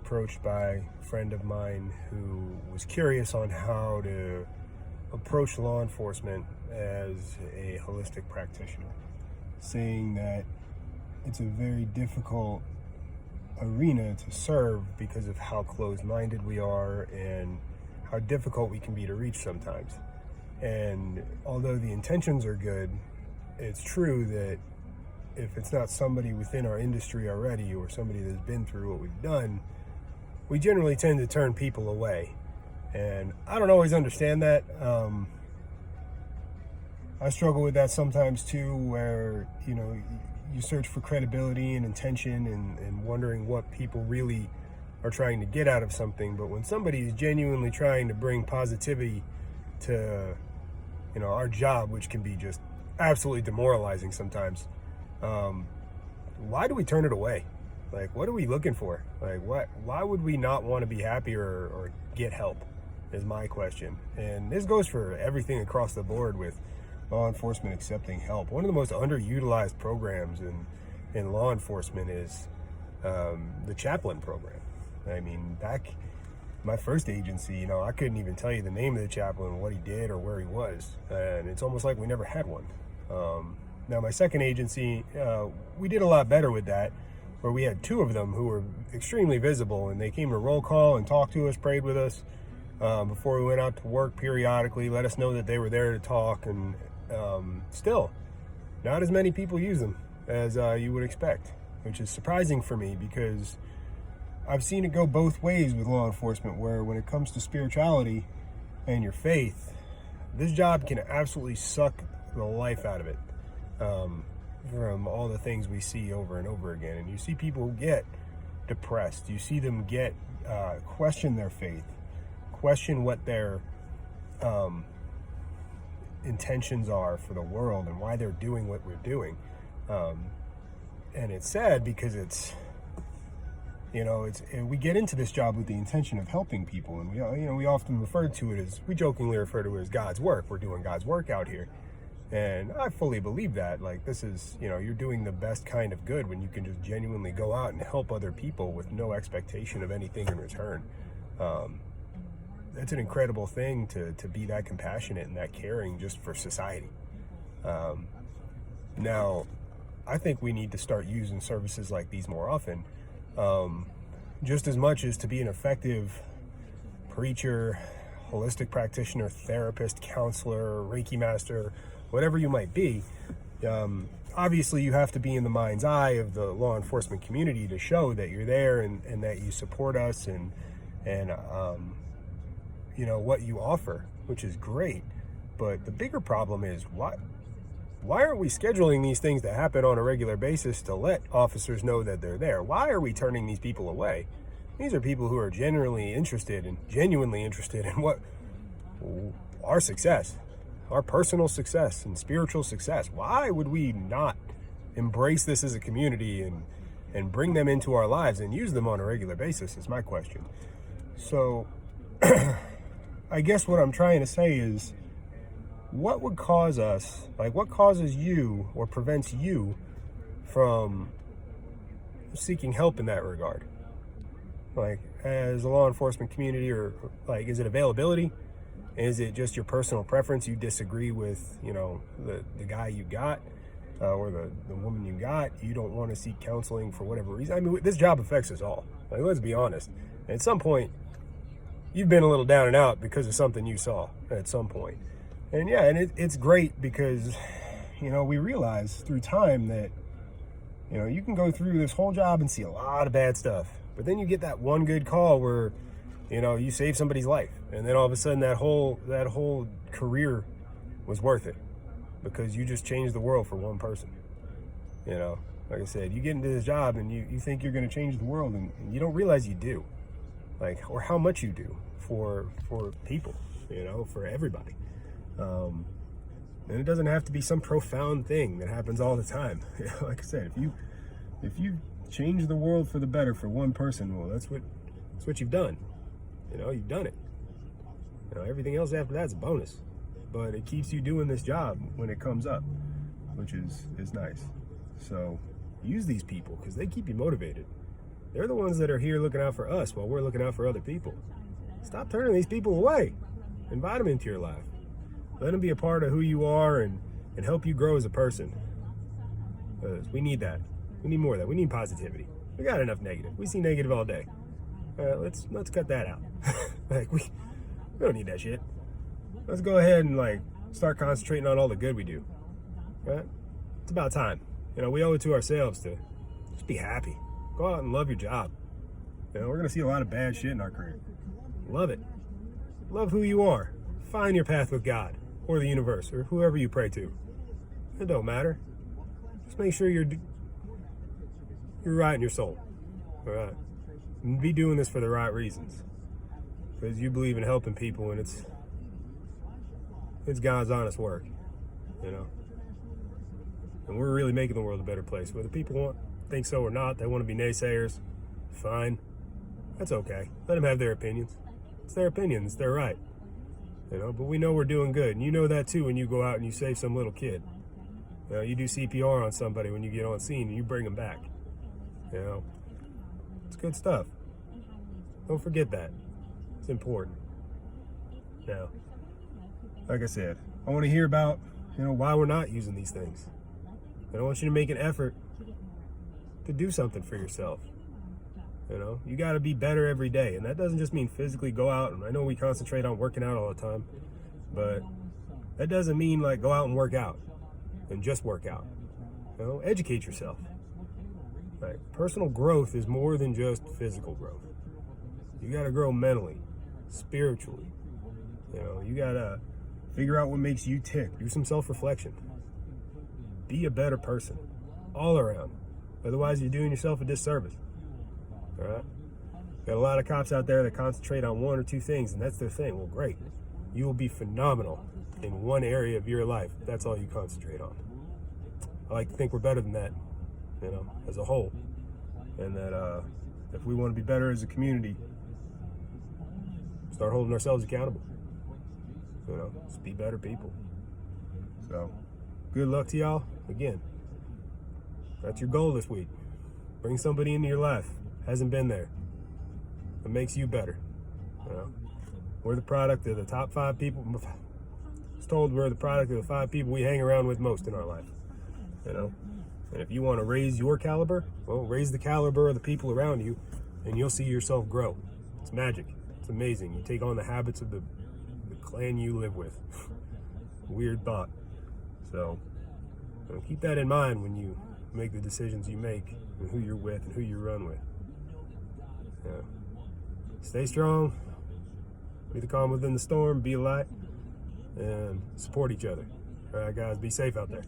approached by a friend of mine who was curious on how to approach law enforcement as a holistic practitioner, saying that it's a very difficult arena to serve because of how closed-minded we are and how difficult we can be to reach sometimes. And although the intentions are good, it's true that if it's not somebody within our industry already or somebody that's been through what we've done, we generally tend to turn people away. And I don't always understand that. I struggle with that sometimes too, where, you search for credibility and intention and wondering what people really are trying to get out of something. But when somebody is genuinely trying to bring positivity to, our job, which can be just absolutely demoralizing sometimes, why do we turn it away? Like, what are we looking for? Like, why would we not want to be happy or get help is my question. And this goes for everything across the board with law enforcement accepting help. One of the most underutilized programs in law enforcement is the chaplain program. I mean, back my first agency, I couldn't even tell you the name of the chaplain, what he did or where he was. And it's almost like we never had one. Now, my second agency, we did a lot better with that, where we had two of them who were extremely visible, and they came to roll call and talked to us, prayed with us before we went out to work periodically, let us know that they were there to talk. And still, not as many people use them as you would expect, which is surprising for me because I've seen it go both ways with law enforcement, where when it comes to spirituality and your faith, this job can absolutely suck the life out of it. From all the things we see over and over again. And you see people get depressed. You see them get question their faith, question what their intentions are for the world and why they're doing what we're doing. And it's sad because we get into this job with the intention of helping people, and we often we jokingly refer to it as God's work. We're doing God's work out here. And I fully believe that. Like, this is, you're doing the best kind of good when you can just genuinely go out and help other people with no expectation of anything in return. That's an incredible thing to be that compassionate and that caring just for society. Now, I think we need to start using services like these more often, just as much as to be an effective preacher, holistic practitioner, therapist, counselor, Reiki master, whatever you might be. Obviously, you have to be in the mind's eye of the law enforcement community to show that you're there and that you support us and what you offer, which is great. But the bigger problem is why aren't we scheduling these things to happen on a regular basis to let officers know that they're there? Why are we turning these people away? These are people who are genuinely interested in what our success, our personal success and spiritual success. Why would we not embrace this as a community and bring them into our lives and use them on a regular basis is my question. So I guess what I'm trying to say is, what causes you or prevents you from seeking help in that regard? Like, as a law enforcement community, or like, is it availability? Is it just your personal preference? You disagree with, the guy you got or the woman you got. You don't want to seek counseling for whatever reason. I mean, this job affects us all. Like, let's be honest. At some point, you've been a little down and out because of something you saw at some point. And yeah, and it's great because, we realize through time that, you can go through this whole job and see a lot of bad stuff. But then you get that one good call where, you save somebody's life. And then all of a sudden that whole career was worth it because you just changed the world for one person. Like I said, you get into this job and you think you're going to change the world and you don't realize you do. Like, or how much you do for people, for everybody. And it doesn't have to be some profound thing that happens all the time. Like I said, if you change the world for the better for one person, well, that's what you've done. You've done it. Everything else after that's a bonus. But it keeps you doing this job when it comes up, which is nice. So use these people because they keep you motivated. They're the ones that are here looking out for us while we're looking out for other people. Stop turning these people away. Invite them into your life. Let them be a part of who you are and help you grow as a person. We need that. We need more of that. We need positivity. We got enough negative. We see negative all day. Let's cut that out. Like we don't need that shit. Let's go ahead and like start concentrating on all the good we do. Right? It's about time. We owe it to ourselves to just be happy. Go out and love your job. We're gonna see a lot of bad shit in our career. Love it. Love who you are. Find your path with God or the universe or whoever you pray to. It don't matter. Just make sure you're right in your soul. All right. And be doing this for the right reasons. Because you believe in helping people, and it's God's honest work. And we're really making the world a better place. Whether people think so or not, they want to be naysayers, fine. That's okay. Let them have their opinions. It's their opinion. It's their right. But we know we're doing good. And you know that too when you go out and you save some little kid. You do CPR on somebody when you get on scene and you bring them back. It's good stuff. Don't forget that. It's important. Now, like I said, I want to hear about, why we're not using these things. And I want you to make an effort to do something for yourself. You got to be better every day. And that doesn't just mean physically go out. And I know we concentrate on working out all the time, but that doesn't mean like go out and work out and just work out. Educate yourself. Right? Personal growth is more than just physical growth. You got to grow mentally, spiritually. You got to figure out what makes you tick. Do some self-reflection. Be a better person all around. Otherwise, you're doing yourself a disservice. All right? Got a lot of cops out there that concentrate on one or two things, and that's their thing. Well, great. You will be phenomenal in one area of your life. That's all you concentrate on. I like to think we're better than that, as a whole. And that if we want to be better as a community, start holding ourselves accountable. Just be better people. So, good luck to y'all. Again, that's your goal this week. Bring somebody into your life. Hasn't been there. It makes you better. We're the product of the top 5 people. It's told we're the product of the 5 people we hang around with most in our life. And if you want to raise your caliber, well, raise the caliber of the people around you, and you'll see yourself grow. It's magic. It's amazing. You take on the habits of the clan you live with. Weird thought. So keep that in mind when you make the decisions you make and who you're with and who you run with. Stay strong. Be the calm within the storm. Be a light. And support each other. All right, guys. Be safe out there.